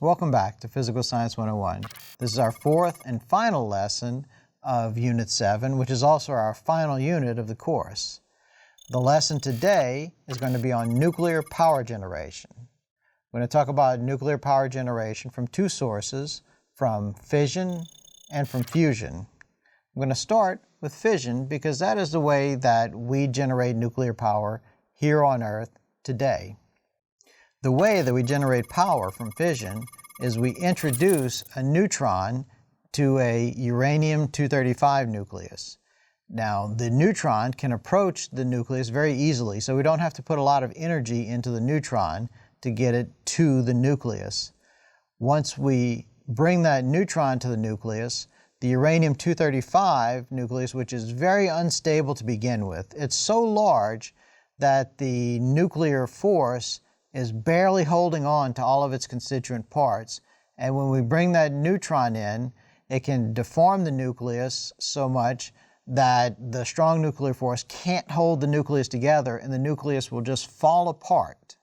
Welcome back to Physical Science 101. This is our fourth and final lesson of Unit 7, which is also our final unit of the course. The lesson today is going to be on nuclear power generation. We're going to talk about nuclear power generation from two sources, from fission and from fusion. I'm going to start with fission because that is the way that we generate nuclear power here on Earth today. The way that we generate power from fission is we introduce a neutron to a uranium-235 nucleus. Now, the neutron can approach the nucleus very easily, so we don't have to put a lot of energy into the neutron to get it to the nucleus. Once we bring that neutron to the nucleus, the uranium-235 nucleus, which is very unstable to begin with, it's so large that the nuclear force is barely holding on to all of its constituent parts. And when we bring that neutron in, it can deform the nucleus so much that the strong nuclear force can't hold the nucleus together and the nucleus will just fall apart.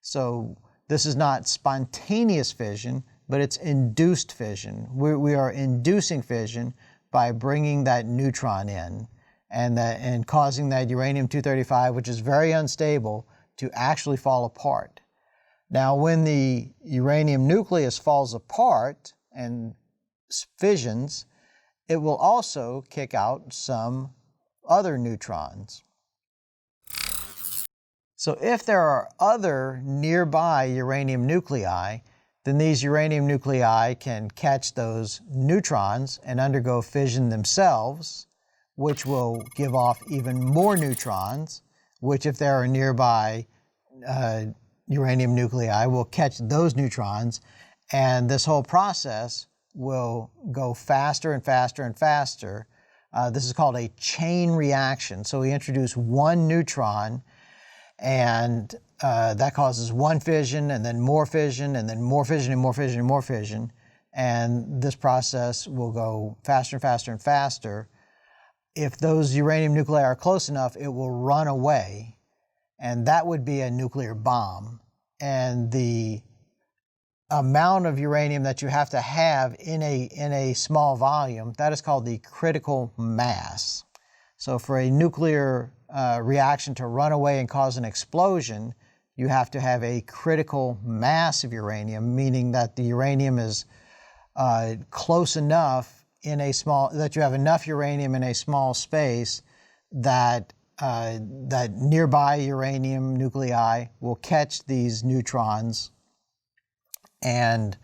So this is not spontaneous fission, but it's induced fission. We are inducing fission by bringing that neutron in and causing that uranium-235, which is very unstable, to actually fall apart. Now, when the uranium nucleus falls apart and fissions, it will also kick out some other neutrons. So if there are other nearby uranium nuclei, then these uranium nuclei can catch those neutrons and undergo fission themselves, which will give off even more neutrons, which if there are nearby uranium nuclei will catch those neutrons, and this whole process will go faster and faster and faster. This is called a chain reaction. So we introduce one neutron, and that causes one fission, and then more fission, and then more fission, and more fission, and more fission. And this process will go faster and faster and faster. If those uranium nuclei are close enough, it will run away, and that would be a nuclear bomb. And the amount of uranium that you have to have in a small volume, that is called the critical mass. So for a nuclear reaction to run away and cause an explosion, you have to have a critical mass of uranium, meaning that the uranium is close enough that you have enough uranium in a small space that that nearby uranium nuclei will catch these neutrons and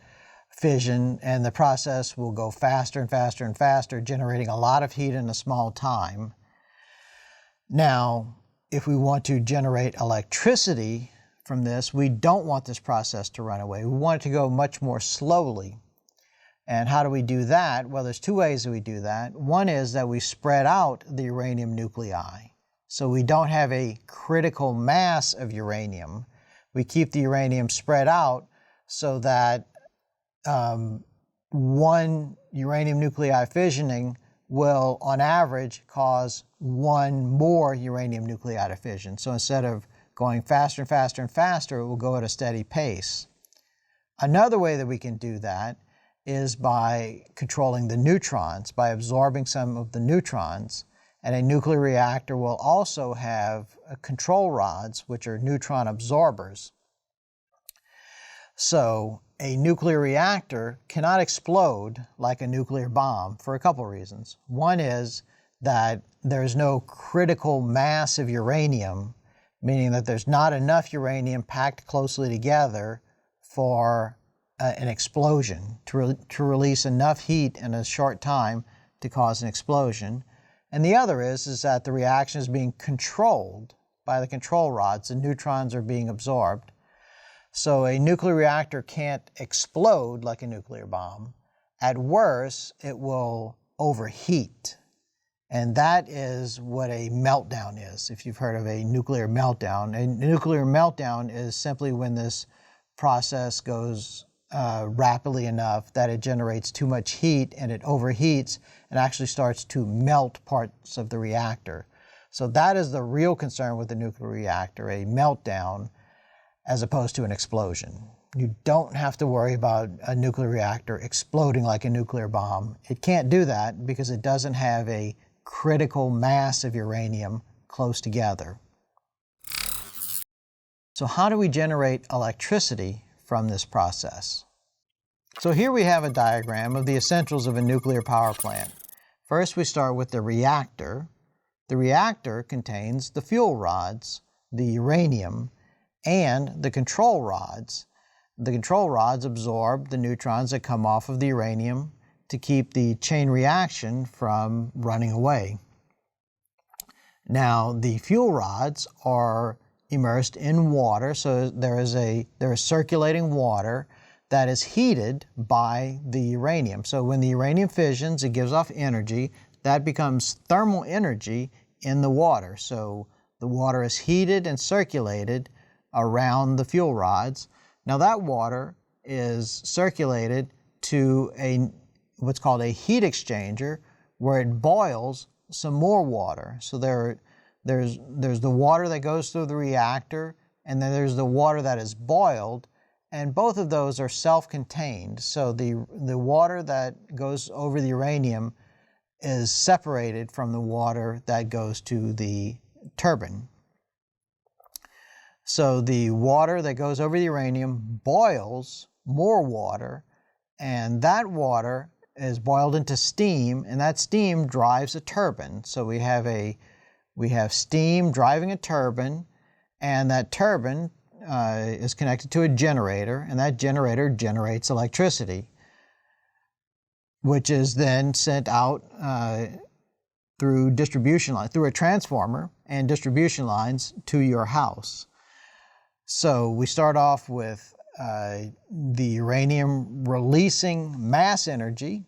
fission, and the process will go faster and faster and faster, generating a lot of heat in a small time. Now, if we want to generate electricity from this, we don't want this process to run away. We want it to go much more slowly. And how do we do that? Well, there's two ways that we do that. One is that we spread out the uranium nuclei. So we don't have a critical mass of uranium. We keep the uranium spread out so that one uranium nuclei fissioning will, on average, cause one more uranium nuclei to fission. So instead of going faster and faster and faster, it will go at a steady pace. Another way that we can do that is by controlling the neutrons, by absorbing some of the neutrons. And a nuclear reactor will also have control rods, which are neutron absorbers. So a nuclear reactor cannot explode like a nuclear bomb for a couple reasons. One is that there's no critical mass of uranium, meaning that there's not enough uranium packed closely together for an explosion, to release enough heat in a short time to cause an explosion. And the other is that the reaction is being controlled by the control rods. The neutrons are being absorbed. So a nuclear reactor can't explode like a nuclear bomb. At worst, it will overheat. And that is what a meltdown is, if you've heard of a nuclear meltdown. A nuclear meltdown is simply when this process goes rapidly enough that it generates too much heat and it overheats and actually starts to melt parts of the reactor. So that is the real concern with the nuclear reactor, a meltdown as opposed to an explosion. You don't have to worry about a nuclear reactor exploding like a nuclear bomb. It can't do that because it doesn't have a critical mass of uranium close together. So how do we generate electricity from this process? So here we have a diagram of the essentials of a nuclear power plant. First, we start with the reactor. The reactor contains the fuel rods, the uranium, and the control rods. The control rods absorb the neutrons that come off of the uranium to keep the chain reaction from running away. Now, the fuel rods are immersed in water, so there is circulating water that is heated by the uranium. So when the uranium fissions, it gives off energy. That becomes thermal energy in the water. So the water is heated and circulated around the fuel rods. Now that water is circulated to what's called a heat exchanger, where it boils some more water. So there's the water that goes through the reactor, and then there's the water that is boiled, and both of those are self-contained. So the water that goes over the uranium is separated from the water that goes to the turbine. So the water that goes over the uranium boils more water, and that water is boiled into steam, and that steam drives a turbine. So we have steam driving a turbine, and that turbine is connected to a generator, and that generator generates electricity, which is then sent out through distribution line, through a transformer and distribution lines to your house. So we start off with the uranium releasing mass energy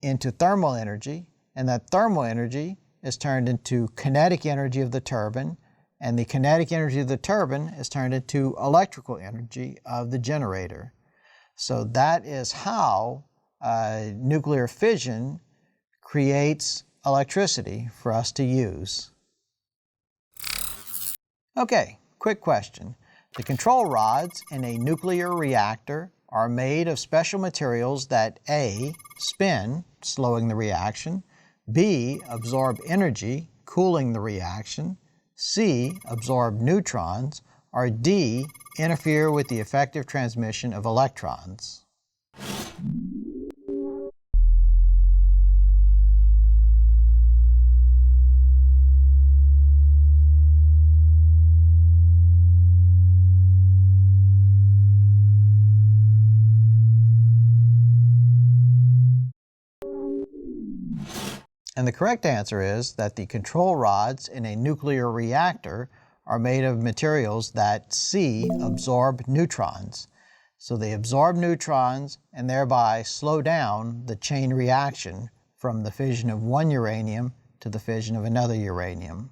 into thermal energy, and that thermal energy is turned into kinetic energy of the turbine, and the kinetic energy of the turbine is turned into electrical energy of the generator. So that is how nuclear fission creates electricity for us to use. Okay, quick question. The control rods in a nuclear reactor are made of special materials that A, spin, slowing the reaction, B, absorb energy, cooling the reaction, C, absorb neutrons, or D, interfere with the effective transmission of electrons. And the correct answer is that the control rods in a nuclear reactor are made of materials that C, absorb neutrons. So they absorb neutrons and thereby slow down the chain reaction from the fission of one uranium to the fission of another uranium.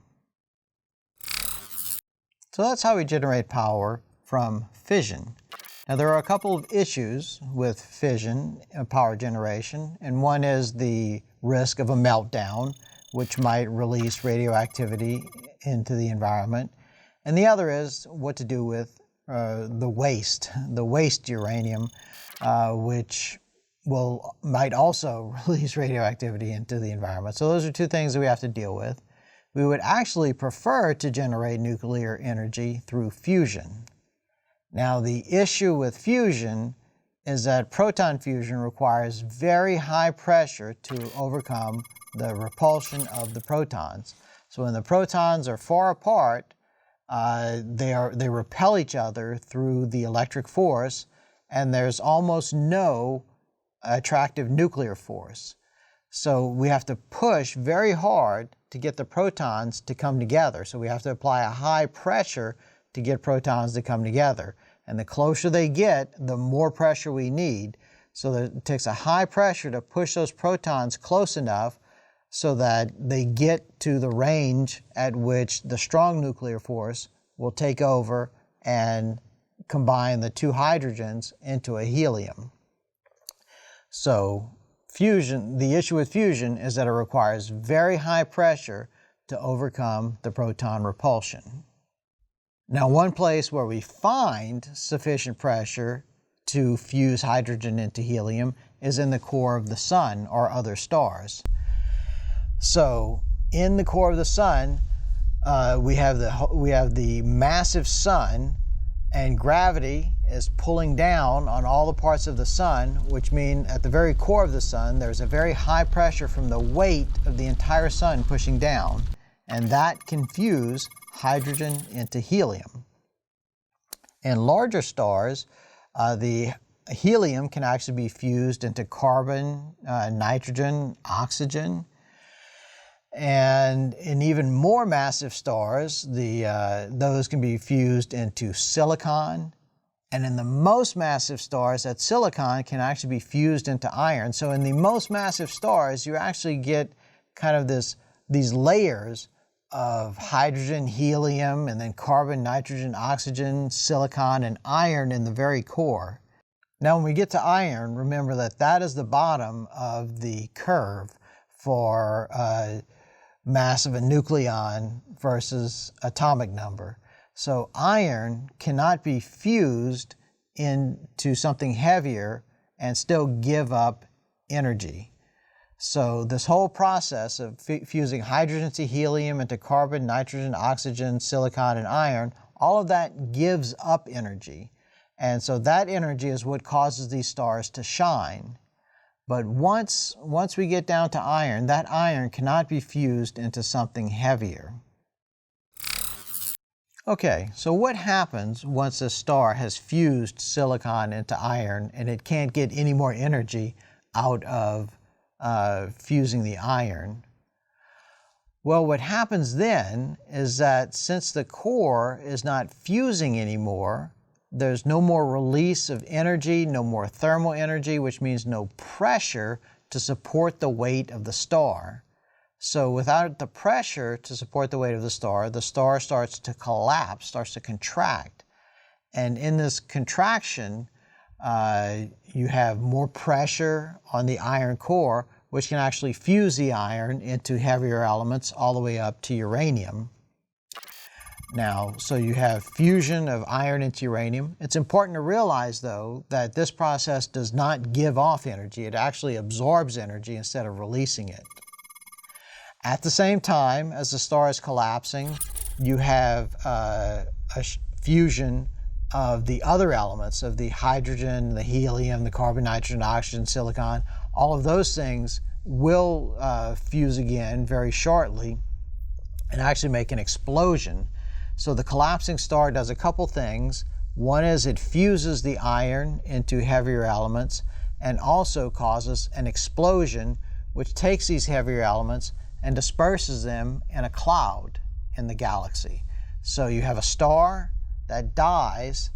So that's how we generate power from fission. Now there are a couple of issues with fission power generation, and one is the risk of a meltdown, which might release radioactivity into the environment. And the other is what to do with the waste uranium, which might also release radioactivity into the environment. So those are two things that we have to deal with. We would actually prefer to generate nuclear energy through fusion. Now the issue with fusion is that proton fusion requires very high pressure to overcome the repulsion of the protons. So when the protons are far apart, they repel each other through the electric force, and there's almost no attractive nuclear force. So we have to push very hard to get the protons to come together. So we have to apply a high pressure to get protons to come together. And the closer they get, the more pressure we need. So that it takes a high pressure to push those protons close enough so that they get to the range at which the strong nuclear force will take over and combine the two hydrogens into a helium. So fusion, the issue with fusion is that it requires very high pressure to overcome the proton repulsion. Now, one place where we find sufficient pressure to fuse hydrogen into helium is in the core of the sun or other stars. So in the core of the sun, we have the massive sun, and gravity is pulling down on all the parts of the sun, which means at the very core of the sun, there's a very high pressure from the weight of the entire sun pushing down, and that can fuse hydrogen into helium. In larger stars, the helium can actually be fused into carbon, nitrogen, oxygen. And in even more massive stars, those can be fused into silicon. And in the most massive stars, that silicon can actually be fused into iron. So in the most massive stars, you actually get kind of these layers of hydrogen, helium, and then carbon, nitrogen, oxygen, silicon, and iron in the very core. Now when we get to iron, remember that that is the bottom of the curve for mass of a nucleon versus atomic number. So iron cannot be fused into something heavier and still give up energy. So this whole process of fusing hydrogen to helium into carbon, nitrogen, oxygen, silicon, and iron, all of that gives up energy. And so that energy is what causes these stars to shine. But once we get down to iron, that iron cannot be fused into something heavier. Okay, so what happens once a star has fused silicon into iron and it can't get any more energy out of fusing the iron? Well, what happens then is that since the core is not fusing anymore, there's no more release of energy, no more thermal energy, which means no pressure to support the weight of the star. So without the pressure to support the weight of the star starts to collapse, starts to contract. And in this contraction, you have more pressure on the iron core, which can actually fuse the iron into heavier elements all the way up to uranium. Now, so you have fusion of iron into uranium. It's important to realize, though, that this process does not give off energy. It actually absorbs energy instead of releasing it. At the same time as the star is collapsing, you have a fusion of the other elements, of the hydrogen, the helium, the carbon, nitrogen, oxygen, silicon. All of those things will fuse again very shortly and actually make an explosion. So the collapsing star does a couple things. One is it fuses the iron into heavier elements and also causes an explosion which takes these heavier elements and disperses them in a cloud in the galaxy. So you have a star that dies.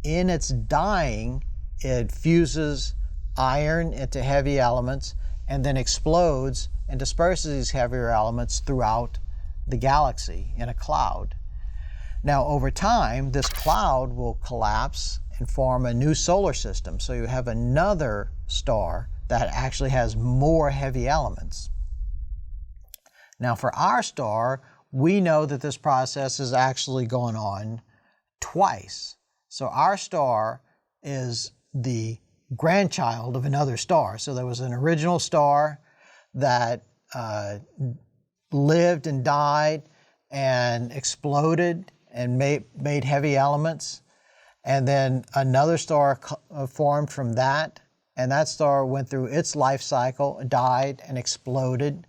In its dying, it fuses iron into heavy elements and then explodes and disperses these heavier elements throughout the galaxy in a cloud. Now, over time, this cloud will collapse and form a new solar system. So you have another star that actually has more heavy elements. Now, for our star, we know that this process is actually going on twice. So our star is the grandchild of another star. So there was an original star that lived and died and exploded and made heavy elements. And then another star formed from that, and that star went through its life cycle, died, and exploded.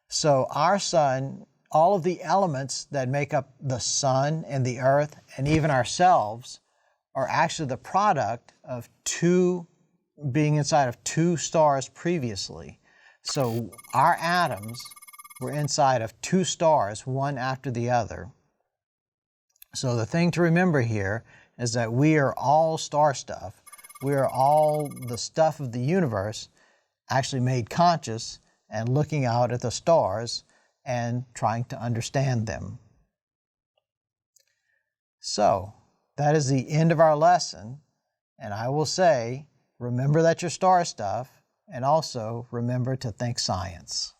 So our sun, all of the elements that make up the sun and the earth and even ourselves are actually the product of being inside of two stars previously. So our atoms were inside of two stars, one after the other. So the thing to remember here is that we are all star stuff. We are all the stuff of the universe actually made conscious and looking out at the stars and trying to understand them. So that is the end of our lesson. And I will say, remember that you're star stuff, and also remember to think science.